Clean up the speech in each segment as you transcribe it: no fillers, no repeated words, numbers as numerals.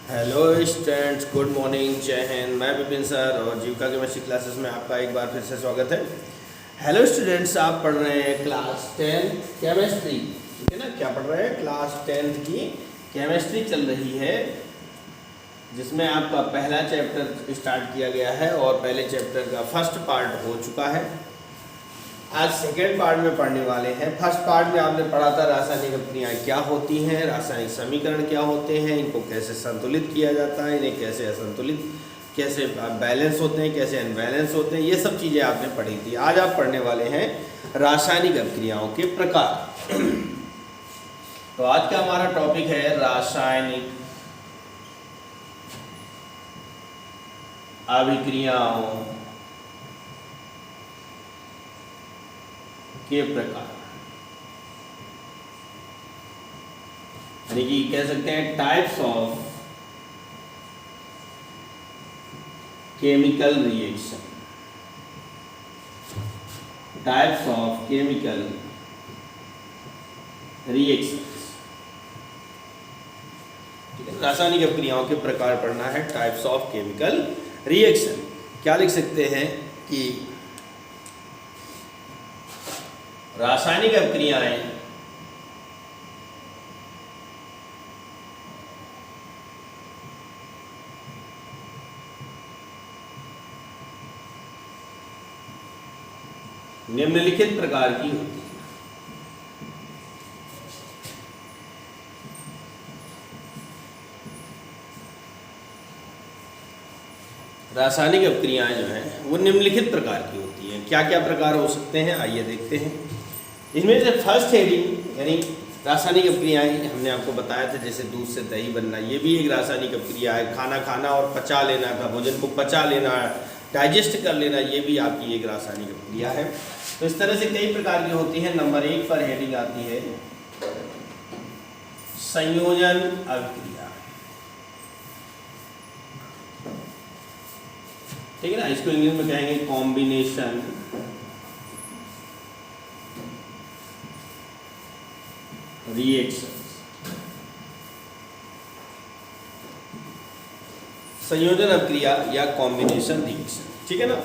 Hello students, good morning, जय हिंद। मैं Vipin sir और जीविका केमिस्ट्री क्लासेस में आपका एक बार फिर से स्वागत है। हेलो स्टूडेंट्स, आप पढ़ रहे हैं क्लास 10 केमिस्ट्री, ठीक है ना। क्या पढ़ रहे हैं? क्लास 10 की केमिस्ट्री चल रही है, जिसमें आपका पहला चैप्टर स्टार्ट किया गया है और पहले चैप्टर का फर्स्ट पार्ट हो चुका है। आज सेकेंड पार्ट में पढ़ने वाले हैं। फर्स्ट पार्ट में आपने पढ़ा था रासायनिक अभिक्रियाएं क्या होती हैं, रासायनिक समीकरण क्या होते हैं, इनको कैसे संतुलित किया जाता है, इन्हें कैसे असंतुलित, कैसे बैलेंस होते हैं, कैसे अनबैलेंस होते हैं, ये सब चीज़ें आपने पढ़ी थी। आज आप पढ़ने वाले हैं रासायनिक अभिक्रियाओं के प्रकार। तो आज का हमारा टॉपिक है रासायनिक अभिक्रियाओं के प्रकार, यानी कि कह सकते हैं types of chemical reaction, types of chemical reactions. ठीक है, रासायनिक अभिक्रियाओं के प्रकार पढ़ना है, टाइप्स ऑफ केमिकल रिएक्शन। क्या लिख सकते हैं कि रासायनिक अभिक्रियाएं निम्नलिखित प्रकार की होती है। रासायनिक अभिक्रियाएं जो हैं वो निम्नलिखित प्रकार की होती हैं। क्या क्या प्रकार हो सकते हैं, आइए देखते हैं। इनमें से फर्स्ट हेडिंग यानी रासायनिक अभिक्रियाएं हमने आपको बताया था, जैसे दूध से दही बनना, ये भी एक रासायनिक अभिक्रिया है। खाना खाना और पचा लेना का, भोजन को पचा लेना, डाइजेस्ट कर लेना, ये भी आपकी एक रासायनिक अभिक्रिया है। तो इस तरह से कई प्रकार की होती है। नंबर 1 पर हेडिंग आती है संयोजन अभिक्रिया। ठीक है ना, इसको इंग्लिश में कहेंगे कॉम्बिनेशन रिएक्शंस। संयोजन अभिक्रिया या कॉम्बिनेशन रिएक्शन, ठीक है ना।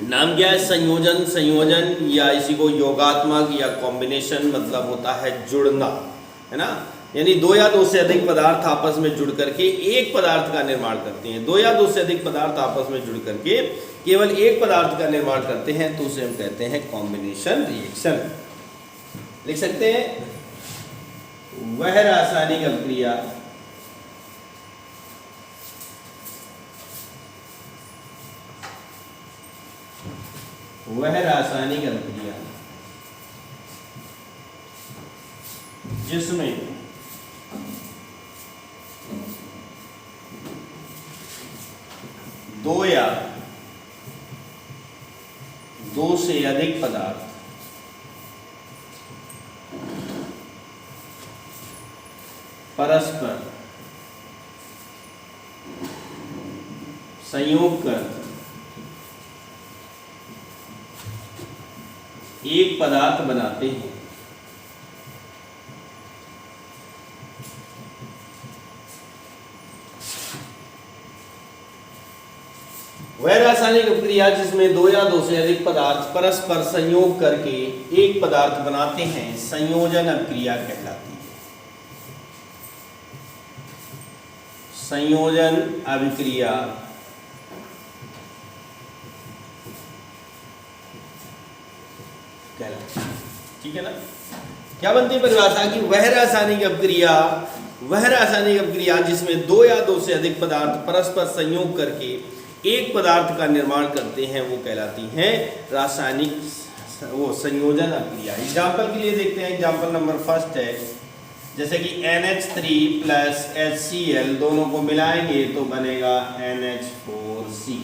नाम क्या है? संयोजन। संयोजन या इसी को योगात्मक या कॉम्बिनेशन मतलब होता है जुड़ना, है ना। यानी दो या दो से अधिक पदार्थ आपस में जुड़ करके एक पदार्थ का निर्माण करते हैं। दो या दो से अधिक पदार्थ आपस में जुड़ करके केवल एक पदार्थ का निर्माण करते हैं, तो उसे हम कहते हैं कॉम्बिनेशन रिएक्शन। लिख सकते हैं वह रासायनिक अभिक्रिया जिसमें दो या दो से अधिक पदार्थ परस्पर संयोग कर एक पदार्थ बनाते हैं, वह रासायनिक अभिक्रिया जिसमें दो या दो से अधिक पदार्थ परस्पर संयोग करके एक पदार्थ बनाते हैं, संयोजन अभिक्रिया कहलाती है। संयोजन अभिक्रिया कहलाती है, ठीक है ना। क्या बनती है परिभाषा की वह रासायनिक अभिक्रिया जिसमें दो या दो से अधिक पदार्थ परस्पर संयोग करके एक पदार्थ का निर्माण करते हैं, वो कहलाती हैं रासायनिक संयोजन अभिक्रिया। एग्जाम्पल के लिए देखते हैं। एग्जाम्पल नंबर फर्स्ट है, जैसे कि NH3 प्लस HCl दोनों को मिलाएंगे तो बनेगा NH4C।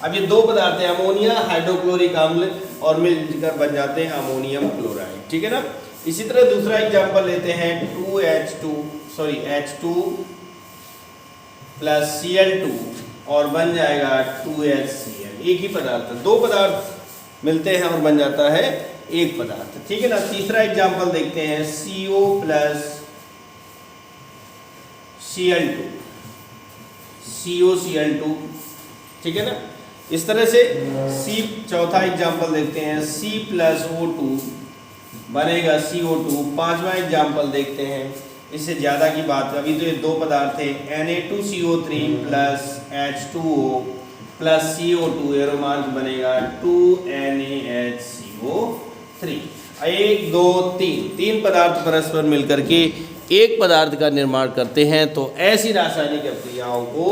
अब ये दो पदार्थ हैं, अमोनिया हाइड्रोक्लोरिक अम्ल, और मिलकर बन जाते हैं अमोनियम क्लोराइड, ठीक है ना। इसी तरह दूसरा एग्जाम्पल लेते हैं H2 प्लस Cl2 और बन जाएगा 2HCl। एक ही पदार्थ, दो पदार्थ मिलते हैं और बन जाता है एक पदार्थ, ठीक है ना। तीसरा एग्जाम्पल देखते हैं CO प्लस Cl2 COCl2, ठीक है ना। इस तरह से C, चौथा एग्जाम्पल देखते हैं, C+O2 बनेगा CO2। पांचवा एग्जाम्पल देखते हैं, इससे ज़्यादा की बात, अभी तो ये दो पदार्थ थे, Na2CO3 plus H2O plus CO2, एरोमार्क बनेगा 2NaHCO3। 1 2 3 तीन पदार्थ परस्पर मिलकर के एक पदार्थ का निर्माण करते हैं, तो ऐसी रासायनिक अभिक्रियाओं को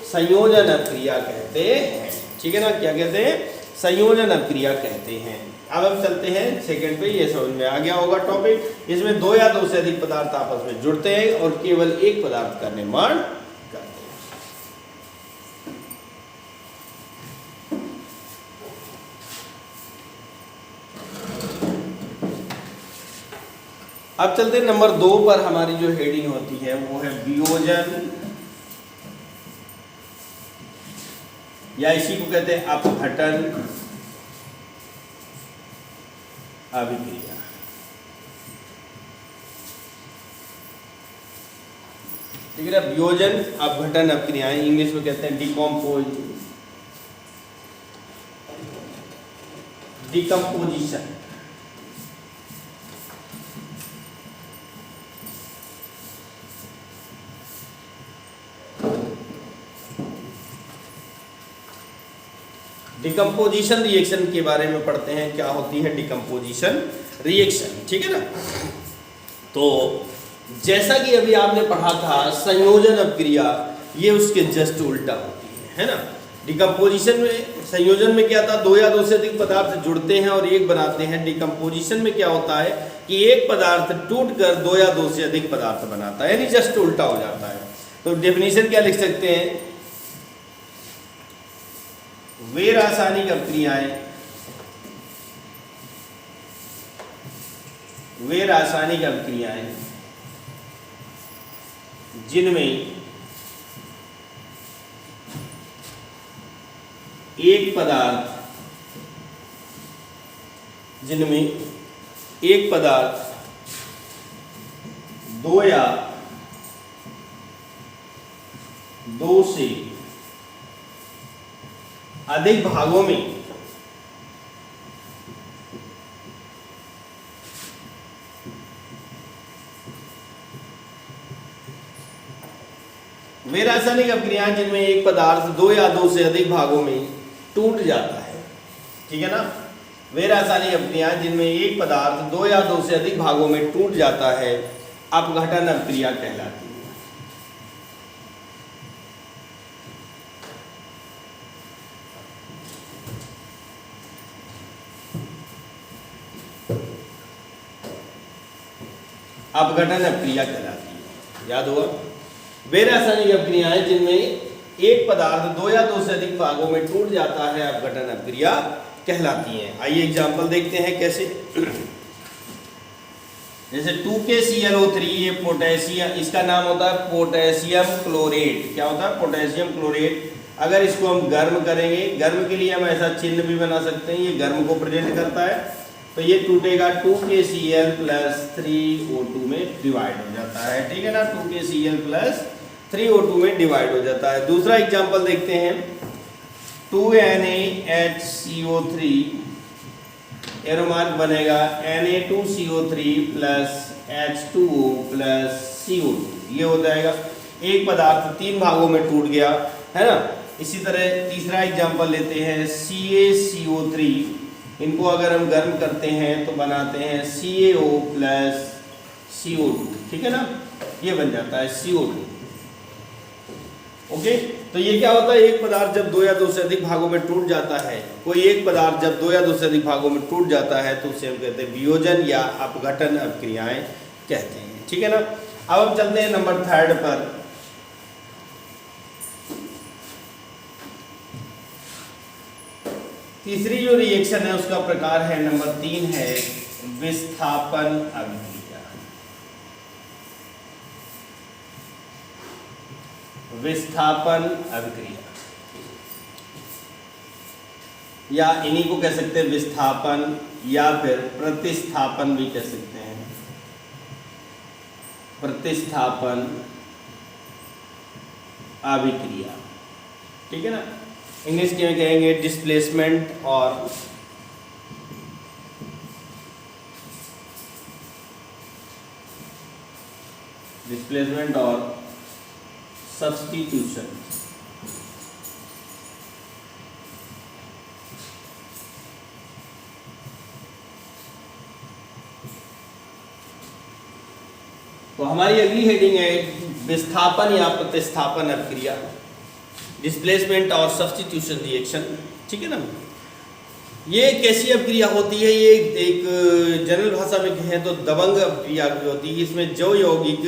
संयोजन अभिक्रिया कहते हैं, ठीक है ना। क्या कहते हैं? संयोजन अभिक्रिया कहते हैं। अब हम चलते हैं सेकंड पे, ये समझ में आ गया होगा टॉपिक। इसमें दो या दो से अधिक पदार्थ आपस में जुड़ते हैं और केवल एक पदार्थ का निर्माण करते हैं। अब चलते हैं नंबर 2 पर। हमारी जो हेडिंग होती है वो है वियोजन, या इसी को कहते हैं अपघटन अभिक्रिया। ठीक है ना। वियोजन अपघटन अभिक्रियाएं इंग्लिश में कहते हैं डिकम्पोजिशन। डिकम्पोजिशन रिएक्शन के बारे में पढ़ते हैं, क्या होती है डिकम्पोजिशन रिएक्शन, ठीक है ना। तो जैसा कि अभी आपने पढ़ा था संयोजन अभिक्रिया, ये उसके जस्ट उल्टा होती है ना। डिकम्पोजिशन में, संयोजन में क्या था, दो या दो से अधिक पदार्थ जुड़ते हैं और एक बनाते हैं। डिकम्पोजिशन में क्या होता है कि एक पदार्थ टूटकर दो या दो से अधिक पदार्थ बनाता है, यानी जस्ट उल्टा हो जाता है। तो डेफिनेशन क्या लिख सकते हैं, वे रासायनिक अभिक्रियाएं जिनमें एक पदार्थ दो या दो से अधिक भागों में वे रासायनिक अभिक्रियाएं जिनमें एक पदार्थ दो या दो से अधिक भागों में टूट जाता है, ठीक है ना। वे रासायनिक अभिक्रियाएं जिनमें एक पदार्थ दो या दो से अधिक भागों में टूट जाता है अपघटन अभिक्रिया कहलाती है। अपघटन अभिक्रिया कहलाती है, याद हुआ। वे रासायनिक अभिक्रियाएं जिनमें एक पदार्थ दो या दो से अधिक भागों में टूट जाता है अपघटन अभिक्रिया कहलाती हैं। आइए एग्जांपल देखते हैं कैसे। जैसे 2KClO3, ये पोटेशियम, इसका नाम होता है पोटेशियम क्लोरेट। क्या होता है? Potassium chlorate. अगर इसको हम गर्म करेंगे, गर्म के लिए हम ऐसा चिन्ह भी बना सकते हैं, ये गर्म को प्रेजेंट करता है, तो ये टूटेगा 2KCl प्लस 3O2 में डिवाइड हो जाता है, ठीक है ना। 2KCl प्लस 3O2 में डिवाइड हो जाता है। दूसरा एग्जांपल देखते हैं, 2NaHCO3, एरोमार्क बनेगा Na2CO3 plus H2O plus CO2, ये हो जाएगा। एक पदार्थ तीन भागों में टूट गया, है ना। इसी तरह तीसरा एग्जांपल लेते हैं, CaCO3, इनको अगर हम गर्म करते हैं तो बनाते हैं CaO प्लस CO2, ठीक है ना, ये बन जाता है CO2। ओके, तो ये क्या होता है, एक पदार्थ जब दो या दो से अधिक भागों में टूट जाता है, कोई एक पदार्थ जब दो या दो से अधिक भागों में टूट जाता है तो उसे हम कहते हैं वियोजन या अपघटन अभिक्रियाएं कहते हैं, ठीक है ना। अब हम चलते हैं नंबर 3 पर। तीसरी जो रिएक्शन है उसका प्रकार है नंबर 3 है विस्थापन अभिक्रिया। विस्थापन अभिक्रिया, या इन्हीं को कह सकते हैं विस्थापन, या फिर प्रतिस्थापन भी कह सकते हैं। प्रतिस्थापन अभिक्रिया, ठीक है ना। इंग्लिश में कहेंगे डिस्प्लेसमेंट और सब्स्टिट्यूशन। तो हमारी अगली हेडिंग है विस्थापन या प्रतिस्थापन अभिक्रिया, डिस्प्लेसमेंट और सब्स्टिट्यूशन रिएक्शन, ठीक है ना। ये कैसी अभिक्रिया होती है, ये एक जनरल भाषा में कहें तो दबंग अभिक्रिया होती है। इसमें जो यौगिक,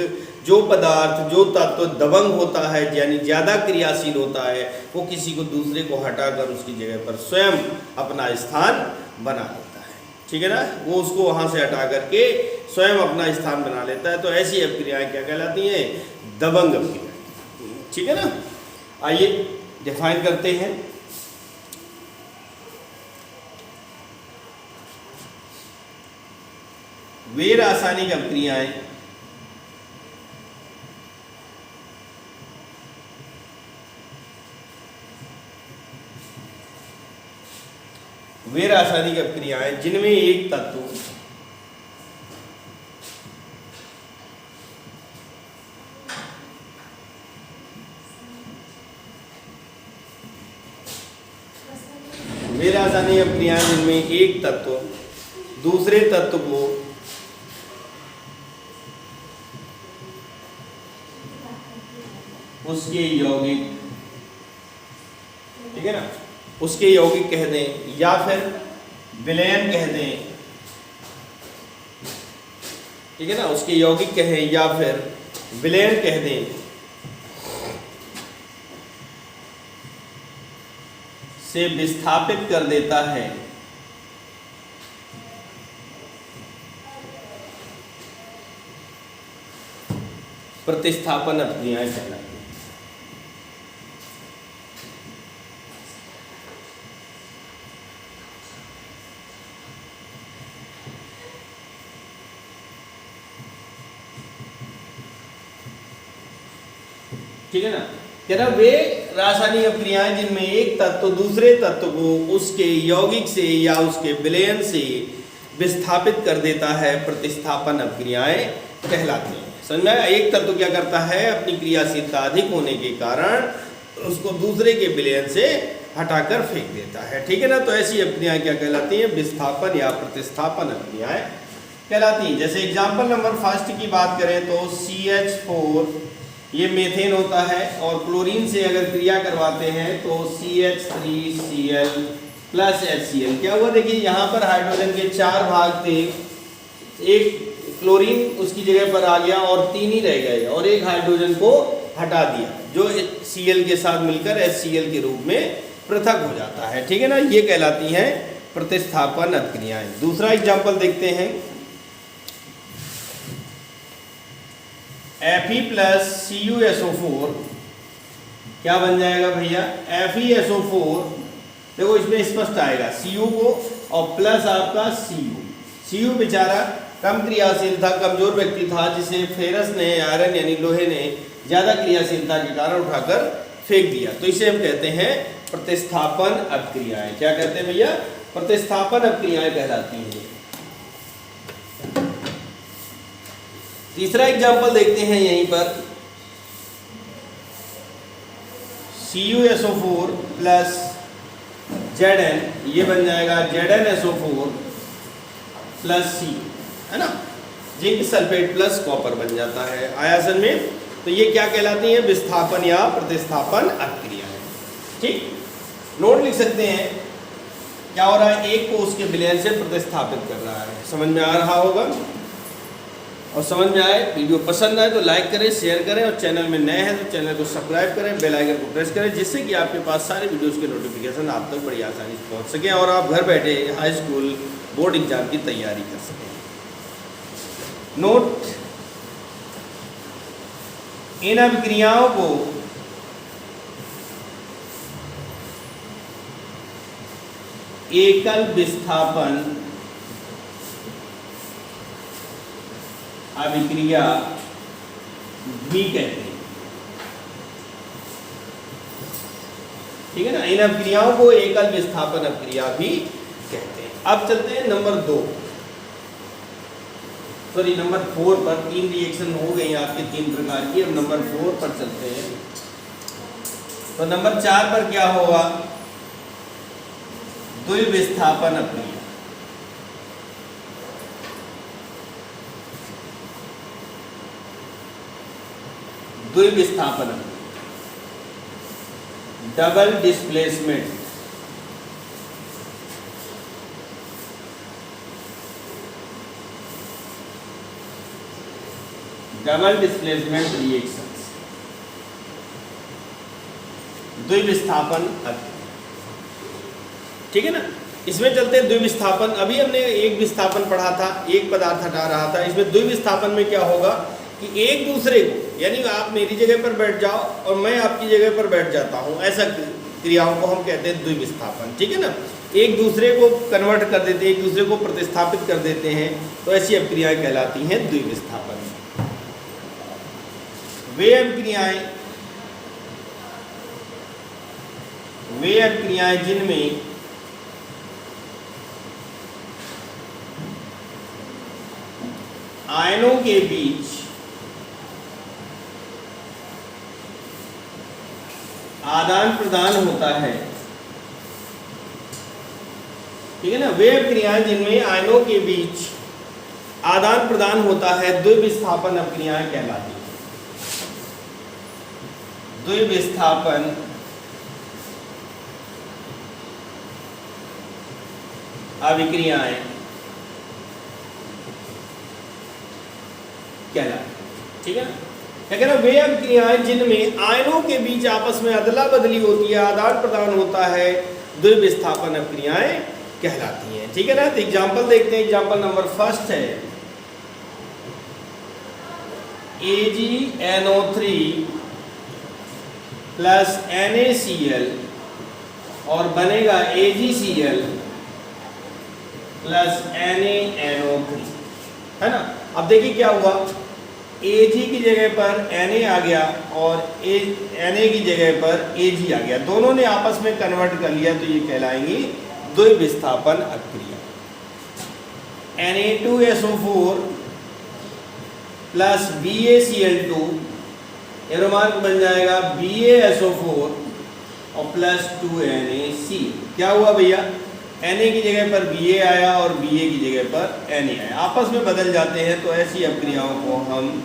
जो पदार्थ, जो तत्व दबंग होता है यानी ज़्यादा क्रियाशील होता है, वो किसी को दूसरे को हटाकर उसकी जगह पर स्वयं अपना स्थान बना लेता है, ठीक है ना। वो उसको वहाँ से हटा करके स्वयं अपना स्थान बना लेता है। तो ऐसी अभिक्रियाएँ क्या कहलाती हैं? दबंग अभिक्रिया, ठीक है ना। आइए डिफाइन करते हैं। वे रासायनिक अभिक्रियाएं जिनमें एक तत्व जिनमें एक तत्व दूसरे तत्व को उसके यौगिक, ठीक है ना, उसके यौगिक कह दें या फिर विलयन कह दें, ठीक है ना, उसके यौगिक कहें या फिर विलयन कह दें, से विस्थापित कर देता है प्रतिस्थापन अभिक्रियाएं कहलाती हैं। ठीक है ना। कह रहा वे रासायनिक अभिक्रियाएं जिनमें एक तत्व दूसरे तत्व को उसके यौगिक से या उसके विलयन से विस्थापित कर देता है, प्रतिस्थापन अभिक्रियाएं कहलाती हैं। समझ में आया? एक तत्व क्या करता है, अपनी क्रियाशीलता अधिक होने के कारण उसको दूसरे के विलयन से हटाकर फेंक देता है, ठीक है ना। तो ऐसी अभिक्रियाएं क्या कहलाती हैं? विस्थापन या प्रतिस्थापन अभिक्रियाएं कहलाती हैं। जैसे एग्जाम्पल नंबर फर्स्ट की बात करें तो CH4 ये मेथेन होता है और क्लोरीन से अगर क्रिया करवाते हैं तो CH3Cl प्लस HCl क्या हुआ? देखिए यहाँ पर हाइड्रोजन के 4 भाग थे, एक क्लोरीन उसकी जगह पर आ गया और 3 ही रह गए और एक हाइड्रोजन को हटा दिया जो Cl के साथ मिलकर HCl के रूप में पृथक हो जाता है, ठीक है ना। ये कहलाती हैं प्रतिस्थापन अभिक्रियाएं। दूसरा एग्जाम्पल देखते हैं, Fe प्लस CuSO4 क्या बन जाएगा भैया? FeSO4, देखो इसमें स्पष्ट आएगा Cu को और प्लस आपका Cu बेचारा कम क्रियाशील था, कमजोर व्यक्ति था, जिसे फेरस ने, आयरन यानी लोहे ने ज्यादा क्रियाशीलता के कारण उठाकर फेंक दिया। तो इसे हम कहते हैं प्रतिस्थापन अभिक्रियाएं। क्या कहते हैं भैया? प्रतिस्थापन अभिक्रियाएं कहलाती हैं। तीसरा एग्जाम्पल देखते हैं यहीं पर, CuSO4 प्लस Zn ये बन जाएगा ZnSO4 प्लस C, है ना। जिंक सल्फेट प्लस कॉपर बन जाता है आयतन में। तो ये क्या कहलाती हैं? विस्थापन या प्रतिस्थापन अभिक्रियाएं, ठीक। नोट लिख सकते हैं, क्या हो रहा है? एक को उसके विलयन से प्रतिस्थापित कर रहा है। समझ में आ रहा होगा? और समझ में आए, वीडियो पसंद आए तो लाइक करें, शेयर करें और चैनल में नए हैं तो चैनल को सब्सक्राइब करें, बेल आइकन को प्रेस करें, जिससे कि आपके पास सारे वीडियोस के नोटिफिकेशन आप तक बड़ी आसानी से पहुंच सकें और आप घर बैठे हाई स्कूल बोर्ड एग्जाम की तैयारी कर सकें। नोट, इन अभिक्रियाओं को एकल विस्थापन अभिक्रिया भी कहते हैं। ठीक है ना। इन अपक्रियाओं को एकल विस्थापन अपक्रिया भी कहते हैं। अब चलते हैं नंबर 4 पर। 3 रिएक्शन हो गई आपके 3 प्रकार की। अब नंबर 4 पर चलते हैं। तो नंबर 4 पर क्या होगा? द्विविस्थापन अपक्रिया। द्विविस्थापन, double displacement, double displacement reactions, द्विविस्थापन अपक्रिया। ठीक है ना। इसमें चलते हैं द्विविस्थापन। अभी हमने एक विस्थापन पढ़ा था, एक पदार्थ हटा रहा था। इसमें द्विविस्थापन में क्या होगा कि एक दूसरे को, यानी आप मेरी जगह पर बैठ जाओ और मैं आपकी जगह पर बैठ जाता हूँ, ऐसा क्रियाओं को हम कहते हैं द्विविस्थापन। ठीक है ना। एक दूसरे को कन्वर्ट कर देते हैं, एक दूसरे को प्रतिस्थापित कर देते हैं, तो ऐसी अपक्रियाएं कहलाती हैं द्विविस्थापन। वे अपक्रियाएं जिनमें आयनों के बीच आदान प्रदान होता है। ठीक है ना। वे अपक्रियाएं जिनमें आयनों के बीच आदान प्रदान होता है द्विविस्थापन अपक्रियाएं कहलाती हैं। द्विविस्थापन अभिक्रियाएं कहलाती हैं। ठीक है ना। क्या कहना? वे अभिक्रियाएं जिनमें आयनों के बीच आपस में अदला बदली होती है, आदान प्रदान होता है, द्विविस्थापन अपक्रियाएं कहलाती हैं। ठीक है ना। तो एग्जाम्पल देखते हैं। एग्जाम्पल नंबर 1 है AgNO3 प्लस NaCl और बनेगा AgCl प्लस NaNO3, है ना। अब देखिए क्या हुआ, Ag की जगह पर Na आ गया और Na की जगह पर Ag आ गया, दोनों ने आपस में कन्वर्ट कर लिया, तो ये कहलाएंगी द्विविस्थापन अपक्रिया। Na2SO4 प्लस BaCl2, एरोमार्क बन जाएगा BaSO4 और प्लस 2NaC। क्या हुआ भैया? Na की जगह पर Ba आया और Ba की जगह पर Na आया, आपस में बदल जाते हैं, तो ऐसी अपक्रियाओं को हम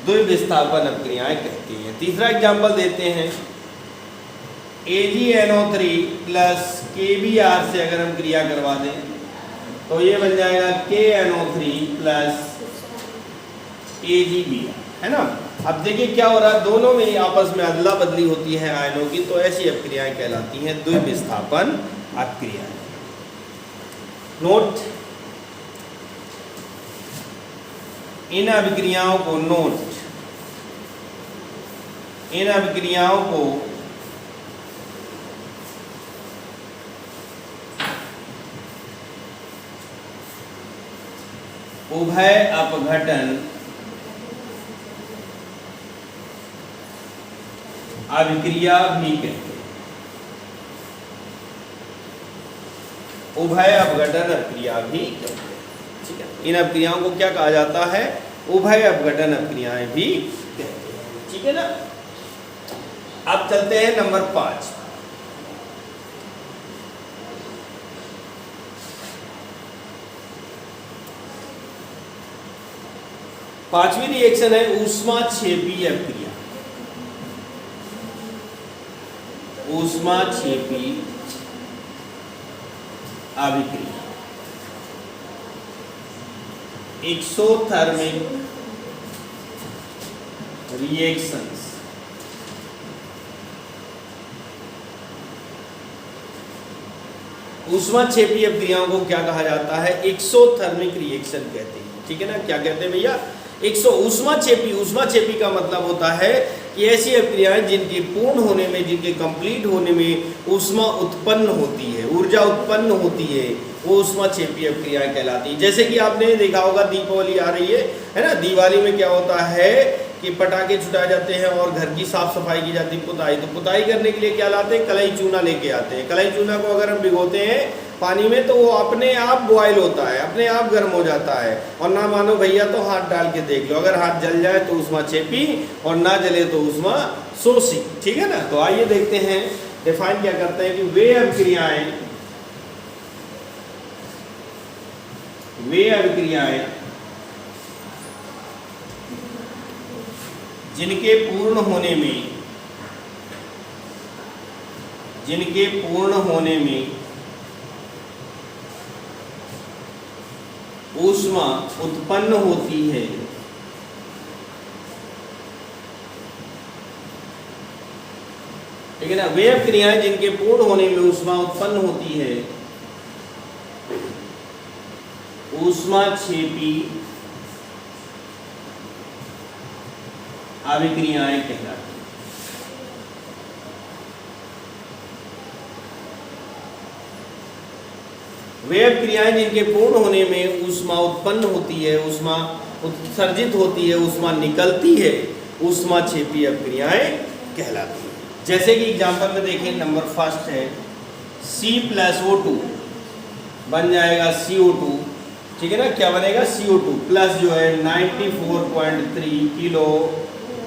द्विविस्थापन अपक्रियाएं कहते हैं। तीसरा एग्जाम्पल देते हैं। AgNO3 प्लस KBr से अगर हम क्रिया करवा दें तो ये बन जाएगा KNO3 प्लस AgBr, है ना। अब देखिए क्या हो रहा है, दोनों में आपस में अदला बदली होती है आयनों की, तो ऐसी अपक्रियाएं कहलाती हैं द्विविस्थापन अपक्रियाएं। नोट इन अभिक्रियाओं को उभय अपघटन अभिक्रिया भी कहते हैं। उभय अपघटन अपक्रिया भी कहते हैं। ठीक है। इन अपक्रियाओं को क्या कहा जाता है? उभय अपघटन अपक्रियाएं भी कहते हैं। ठीक है ना। अब चलते हैं नंबर 5। पांचवी रिएक्शन है ऊष्माक्षेपी अपक्रिया। ऊष्माक्षेपी अभिक्रिया, एक्सोथर्मिक रिएक्शंस। ऊष्माक्षेपी अपक्रियाओं को क्या कहा जाता है? एक्सोथर्मिक रिएक्शन कहते हैं। ठीक है ना। क्या कहते हैं भैया? ऊष्माक्षेपी का मतलब होता है कि ऐसी अपक्रियाएं जिनके पूर्ण होने में, जिनके कंप्लीट होने में ऊष्मा उत्पन्न होती है, ऊर्जा उत्पन्न होती है, वो ऊष्माक्षेपी अपक्रियाएं कहलाती है। जैसे कि आपने देखा होगा दीपावली आ रही है ना। दिवाली में क्या होता है कि पटाखे छुटाए जाते हैं और घर की साफ सफाई की जाती है, पुताई। तो पुताई करने के लिए क्या लाते हैं? कलई चूना लेके आते हैं। कलई चूना को अगर हम भिगोते हैं पानी में तो वो अपने आप बॉयल होता है, अपने आप गर्म हो जाता है। और ना मानो भैया तो हाथ डाल के देख लो, अगर हाथ जल जाए तो उसमें चेपी और ना जले तो उसमें सोसी। ठीक है ना। तो आइए देखते हैं डिफाइन क्या करते हैं कि वे अभिक्रियाएं, वे अभिक्रियाएं जिनके पूर्ण होने में ऊष्मा उत्पन्न होती है, ठीक है ना। वे अभिक्रियाएं जिनके पूर्ण होने में ऊष्मा उत्पन्न होती है, ऊष्माक्षेपी अभिक्रियाएं कहलाती हैं। वे अभिक्रियाएं जिनके पूर्ण होने में ऊष्मा उत्पन्न होती है, ऊष्मा उत्सर्जित होती है, ऊष्मा निकलती है, ऊष्माक्षेपी अभिक्रियाएं कहलाती हैं। जैसे कि एग्जांपल में देखें, नंबर फर्स्ट है C+O2 बन जाएगा CO2, ठीक है ना। क्या बनेगा? CO2 प्लस जो है 94.3 किलो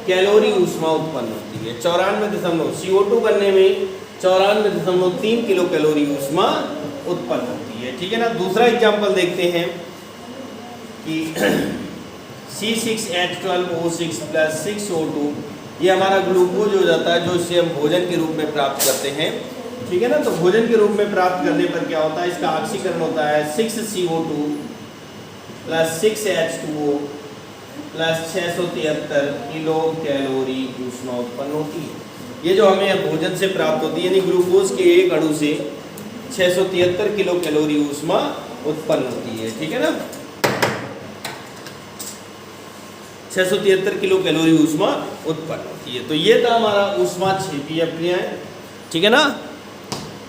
कैलोरी ऊष्मा उत्पन्न होती है। 94 CO2 बनने में 94.3 किलो कैलोरी ऊष्मा उत्पन्न होती है, ठीक है ना। दूसरा एग्जांपल देखते हैं कि C6H12O6 प्लस 6O2, ये हमारा ग्लूकोज हो जाता है, जो इसे हम भोजन के रूप में प्राप्त करते हैं, ठीक है ना। तो भोजन के रूप में प्राप्त करने पर क्या होता है? इसका ऑक्सीकरण होता है 6CO2 plus 6H2O plus 673 kilo calorie ऊष्मा उत्पन्न होती है। ये जो हमें भोजन से प्राप्त होती है, यानी ग्लूकोज के एक अणु से 673 किलो कैलोरी ऊष्मा उत्पन्न होती है, ठीक है ना। 673 किलो कैलोरी ऊष्मा उत्पन्न होती है। तो ये था हमारा ऊष्माक्षेपी अभिक्रियाएं, ठीक है ना।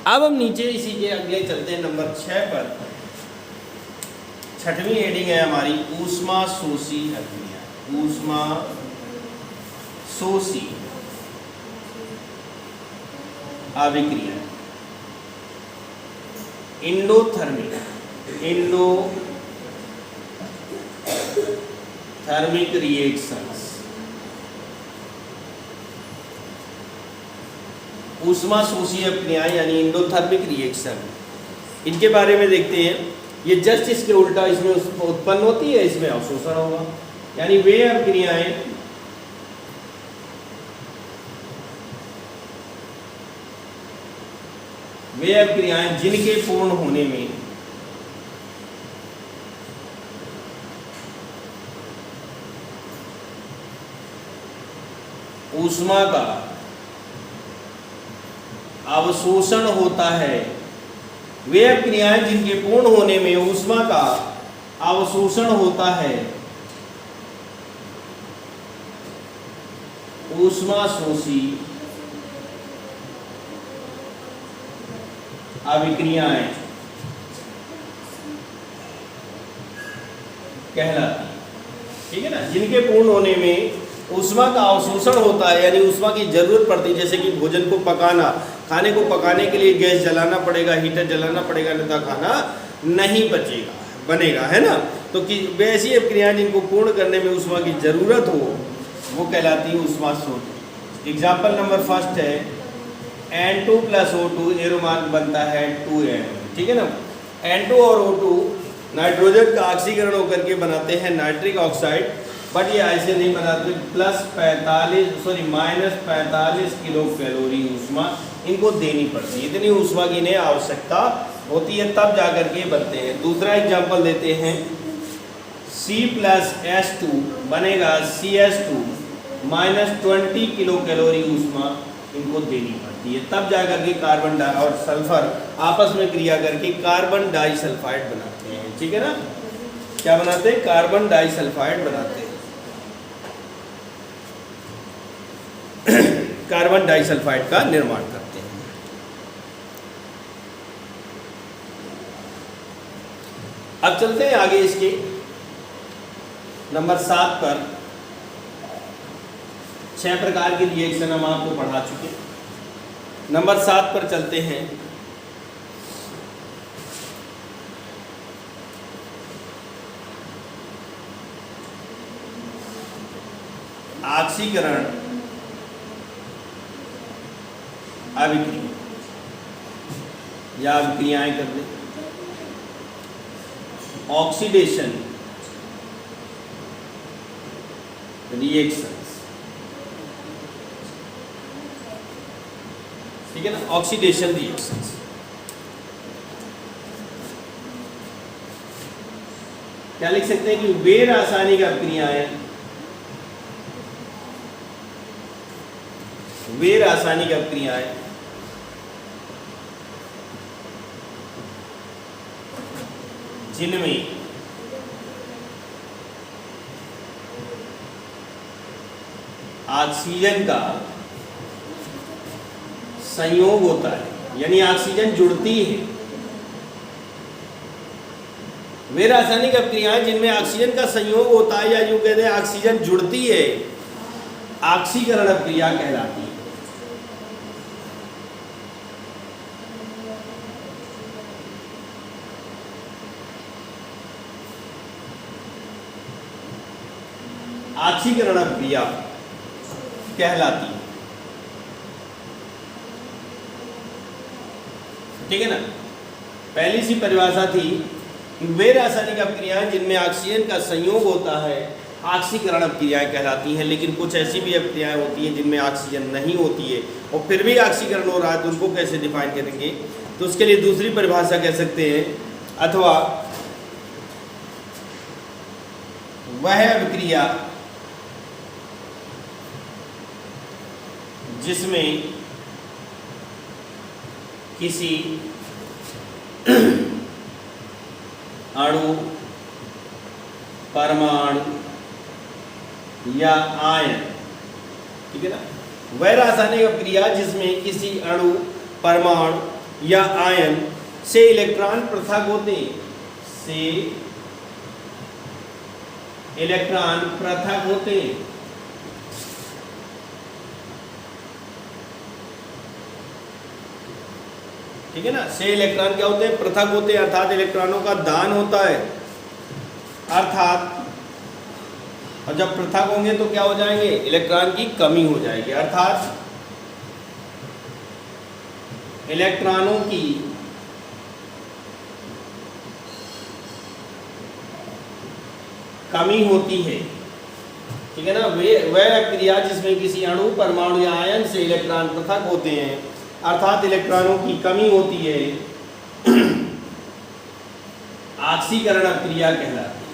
अब हम नीचे इसी के अगले चलते हैं नंबर 6 पर। छठवीं हेडिंग है हमारी ऊष्मा शोषी अभिक्रिया। ऊष्मा शोषी अभिक्रिया, एंडोथर्मिक रिएक्शंस। ऊष्मा शोषी अभिक्रियाएं यानी एंडोथर्मिक रिएक्शन, इनके बारे में देखते हैं। ये जस्ट इसके उल्टा, इसमें उत्पन्न होती है, इसमें अवशोषण होगा। यानी वे अभिक्रियाएं जिनके पूर्ण होने में ऊष्मा का अवशोषण होता है, वे अभिक्रियाएं जिनके पूर्ण होने में ऊष्मा का अवशोषण होता है, ऊष्मा शोषी अभिक्रियाएं कहलाती है, ठीक है ना। जिनके पूर्ण होने में ऊष्मा का अवशोषण होता है, यानी ऊष्मा की जरूरत पड़ती है। जैसे कि भोजन को पकाना, खाने को पकाने के लिए गैस जलाना पड़ेगा, हीटर जलाना पड़ेगा, अन्यथा खाना नहीं बनेगा, है ना। तो कि वैसी अभिक्रियाएं जिनको पूर्ण करने में ऊष्मा की जरूरत हो, वो कहलाती है ऊष्मा शोषी। एग्जाम्पल नंबर फर्स्ट है N2 plus O2, arrow mark बनता है 2N, ठीक है ना। N2 और O2 नाइट्रोजन का ऑक्सीकरण होकर के बनाते हैं नाइट्रिक ऑक्साइड, बट ये ऐसे नहीं बनाते। माइनस 45 किलो कैलोरी ऊष्मा इनको देनी पड़ती है, इतनी ऊष्मा की इन्हें आवश्यकता होती है, तब जाकर के बनते हैं। दूसरा एग्जाम्पल देते हैं, C प्लस H2 बनेगा CS2, माइनस 20 किलो कैलोरी ऊष्मा इनको देनी पड़ती है, तब जाकर के कार्बन डाई और सल्फर आपस में क्रिया करके कार्बन डाइसल्फाइड बनाते हैं, ठीक है ना। क्या बनाते हैं? कार्बन डाइसल्फाइड बनाते हैं। कार्बन डाइसल्फाइड का निर्माण करते हैं। अब चलते हैं आगे इसके नंबर 7 पर। 6 प्रकार के रिएक्शन हम आपको पढ़ा चुके। नंबर 7 पर चलते हैं। ऑक्सीकरण अभिक्रिया या अभिक्रियाएं करने, ऑक्सीडेशन रिएक्शंस, ठीक है ना, ऑक्सीडेशन रिएक्शंस। क्या लिख सकते हैं कि वे रासायनिक अभिक्रियाएं, वे रासायनिक अभिक्रियाएं जिनमें ऑक्सीजन का संयोग होता है, यानी ऑक्सीजन जुड़ती है। वे रासायनिक अभिक्रियाएं जिनमें ऑक्सीजन का संयोग होता है, या यूं कहते हैं ऑक्सीजन जुड़ती है, ऑक्सीकरण अभिक्रिया कहलाती है। ऑक्सीकरण अभिक्रिया कहलाती है, ठीक है ना। पहली सी परिभाषा थी कि वे रासायनिक अभिक्रियाएं जिनमें ऑक्सीजन का संयोग होता है ऑक्सीकरण अभिक्रियाएं कहलाती हैं। लेकिन कुछ ऐसी भी अभिक्रियाएं होती हैं जिनमें ऑक्सीजन नहीं होती है और फिर भी ऑक्सीकरण हो रहा है, तो उनको कैसे डिफाइन करेंगे? तो उसके लिए दूसरी परिभाषा कह सकते हैं, अथवा वह अभिक्रिया जिसमें किसी अणु, परमाणु या आयन, ठीक है ना, वह रासायनिक अभिक्रिया जिसमें किसी अणु, परमाणु या आयन से इलेक्ट्रॉन पृथक होते हैं, से इलेक्ट्रॉन पृथक होते हैं, ठीक है ना। से इलेक्ट्रॉन क्या होते हैं? पृथक होते हैं, अर्थात इलेक्ट्रॉनों का दान होता है, अर्थात, और जब पृथक होंगे तो क्या हो जाएंगे? इलेक्ट्रॉन की कमी हो जाएगी, अर्थात इलेक्ट्रॉनों की कमी होती है, ठीक है ना। वह अभिक्रिया जिसमें किसी अणु, परमाणु या आयन से इलेक्ट्रॉन पृथक होते हैं, अर्थात इलेक्ट्रॉनों की कमी होती है, ऑक्सीकरण अभिक्रिया कहलाती है।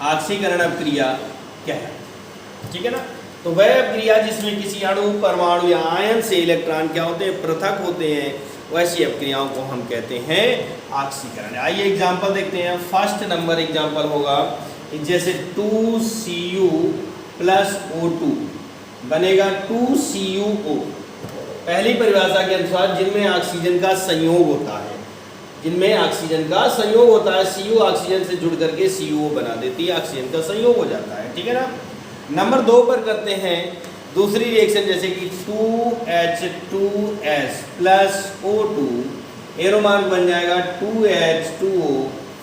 ऑक्सीकरण अभिक्रिया कहलाती है, ठीक है ना। तो वह अभिक्रिया जिसमें किसी अणु, परमाणु या आयन से इलेक्ट्रॉन क्या होते हैं? पृथक होते हैं, वैसी अभिक्रियाओं को हम कहते हैं ऑक्सीकरण। आइए एग्जांपल देखते हैं। फर्स्ट नंबर एग्जांपल होगा जैसे 2Cu प्लस O2 बनेगा 2CuO। पहली परिभाषा के अनुसार जिनमें ऑक्सीजन का संयोग होता है, जिनमें ऑक्सीजन का संयोग होता है, Cu ऑक्सीजन से जुड़ करके CuO बना देती है, ऑक्सीजन का संयोग हो जाता है, ठीक है ना। नंबर 2 पर करते हैं दूसरी रिएक्शन, जैसे कि 2H2S plus O2, arrow mark बन जाएगा 2H2O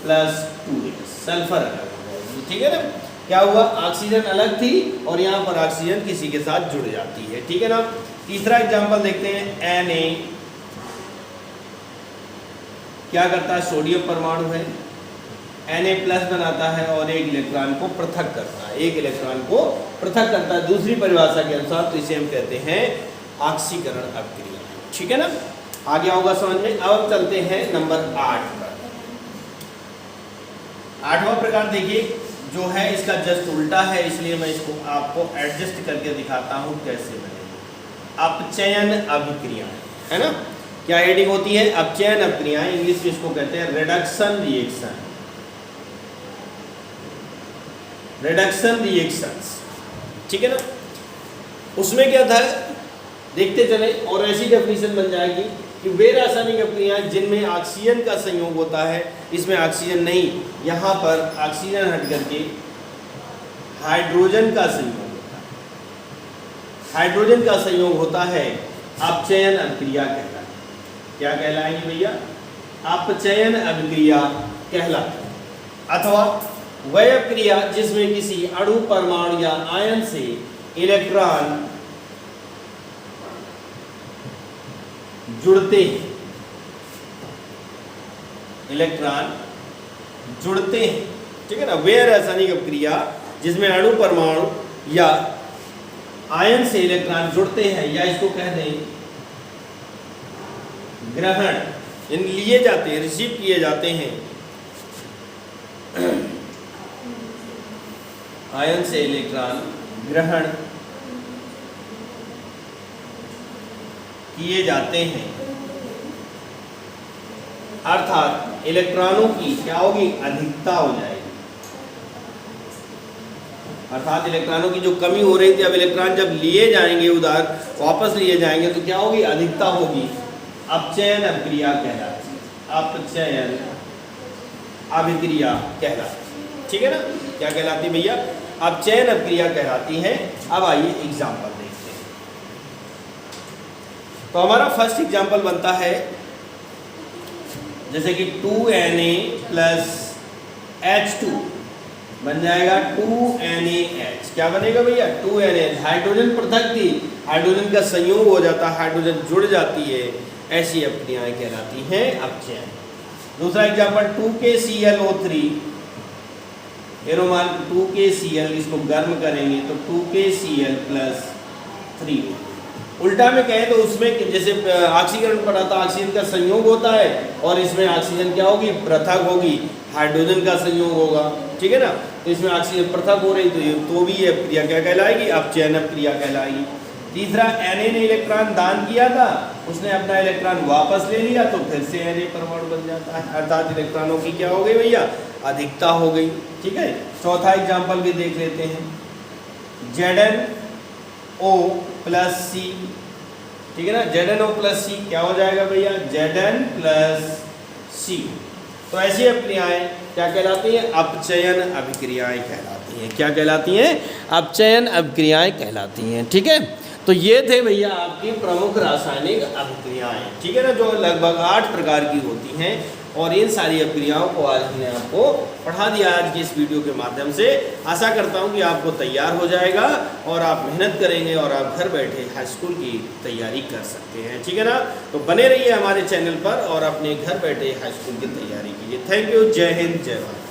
प्लस 2S, सल्फर अलग हो जाएगी, ठीक है ना। क्या हुआ? ऑक्सीजन अलग थी और यहाँ पर ऑक्सीजन किसी के साथ जुड़ जाती है, ठीक है ना। तीसरा एग्जांपल देखते हैं। Na क्या करता है? सोडियम परमाणु है, Na प्लस बनाता है और एक इलेक्ट्रॉन को पृथक करता है, एक इलेक्ट्रॉन को पृथक करता है दूसरी परिभाषा के अनुसार, तो इसे हम कहते हैं ऑक्सीकरण अभिक्रिया, ठीक है ना। आगे होगा समझ में। अब चलते हैं नंबर 8 पर। 8वां प्रकार देखिए जो है इसका जस्ट उल्टा है, इसलिए मैं इसको आपको एडजस्ट करके दिखाता हूँ कैसे बनेगी। अपचयन अभिक्रिया, है ना। क्या हेडिंग होती है? अपचयन अभिक्रिया, इंग्लिश में इसको कहते हैं रिडक्शन रिएक्शन, रिडक्शन रिएक्शंस, ठीक है ना। उसमें क्या था? देखते चले और ऐसी डेफिनेशन बन जाएगी कि वे रासायनिक अभिक्रियाएं जिनमें ऑक्सीजन का संयोग होता है, इसमें ऑक्सीजन नहीं, यहाँ पर ऑक्सीजन हट करके हाइड्रोजन का संयोग होता है, हाइड्रोजन का संयोग होता है, अपचयन अभिक्रिया कहलाती है। क्या कहलाएंगे भैया? अपचयन अभिक्रिया कहलाती है। अथवा वह अभिक्रिया जिसमें किसी अणु, परमाणु या आयन से इलेक्ट्रॉन जुड़ते हैं, इलेक्ट्रॉन जुड़ते हैं, ठीक है ना। वह रासायनिक अभिक्रिया जिसमें अणु, परमाणु या आयन से इलेक्ट्रॉन जुड़ते हैं, या इसको कह दें ग्रहण, इन लिए जाते हैं, रिसीव किए जाते हैं, आयन से इलेक्ट्रॉन ग्रहण किए जाते हैं, अर्थात इलेक्ट्रॉनों की क्या होगी? अधिकता हो जाएगी। अर्थात इलेक्ट्रॉनों की जो कमी हो रही थी, अब इलेक्ट्रॉन जब लिए जाएंगे उधर, वापस लिए जाएंगे, तो क्या होगी? अधिकता होगी। अपचयन अभिक्रिया कहलाती है, अपचयन अभिक्रिया कहलाती है, ठीक है ना। क्या कहलाती है भैया? अपचयन अभिक्रिया कहलाती है। अब आइए एग्जाम्पल देखते हैं। तो हमारा फर्स्ट एग्जाम्पल बनता है जैसे कि 2Na प्लस H2 बन जाएगा 2NaH। क्या बनेगा भैया? 2NaH। हाइड्रोजन पृथक थी, हाइड्रोजन का संयोग हो जाता है, हाइड्रोजन जुड़ जाती है, ऐसी अभिक्रियाएं कहलाती हैं अपचयन। दूसरा एग्जाम्पल 2KClO3, एरोमान 2KCl, इसको गर्म करेंगे तो 2KCl प्लस 3। उल्टा में कहें तो उसमें जैसे ऑक्सीकरण पड़ा था, ऑक्सीजन का संयोग होता है, और इसमें ऑक्सीजन क्या होगी? पृथक होगी, हाइड्रोजन का संयोग होगा, ठीक है ना। तो इसमें ऑक्सीजन पृथक हो रही, तो भी ये क्रिया क्या कहलाएगी? अपचयन क्रिया कहलाएगी। तीसरा, Na ने इलेक्ट्रॉन दान किया था, उसने अपना इलेक्ट्रॉन वापस ले लिया, तो फिर से Na परमाणु बन जाता है, अर्थात इलेक्ट्रॉनों की क्या हो गई भैया? अधिकता हो गई, ठीक है। चौथा एग्जाम्पल भी देख लेते हैं, ZnO प्लस C, ठीक है ना। ZnO प्लस C क्या हो जाएगा भैया? Zn plus C। तो ऐसी अभिक्रियाएं क्या कहलाती हैं? अपचयन अभिक्रियाएं कहलाती हैं। क्या कहलाती हैं? अपचयन अभिक्रियाएं कहलाती हैं, ठीक है। तो ये थे भैया आपकी प्रमुख रासायनिक अभिक्रियाएं, ठीक है ना, जो लगभग 8 प्रकार की होती हैं। और इन सारी अभिक्रियाओं को आज हमने आपको पढ़ा दिया आज की इस वीडियो के माध्यम से। आशा करता हूं कि आपको तैयार हो जाएगा और आप मेहनत करेंगे और आप घर बैठे हाई स्कूल की तैयारी कर सकते हैं, ठीक है ना। तो बने रहिए हमारे चैनल पर और अपने घर बैठे हाई स्कूल की तैयारी कीजिए। Thank you. जय हिंद, जय भारत।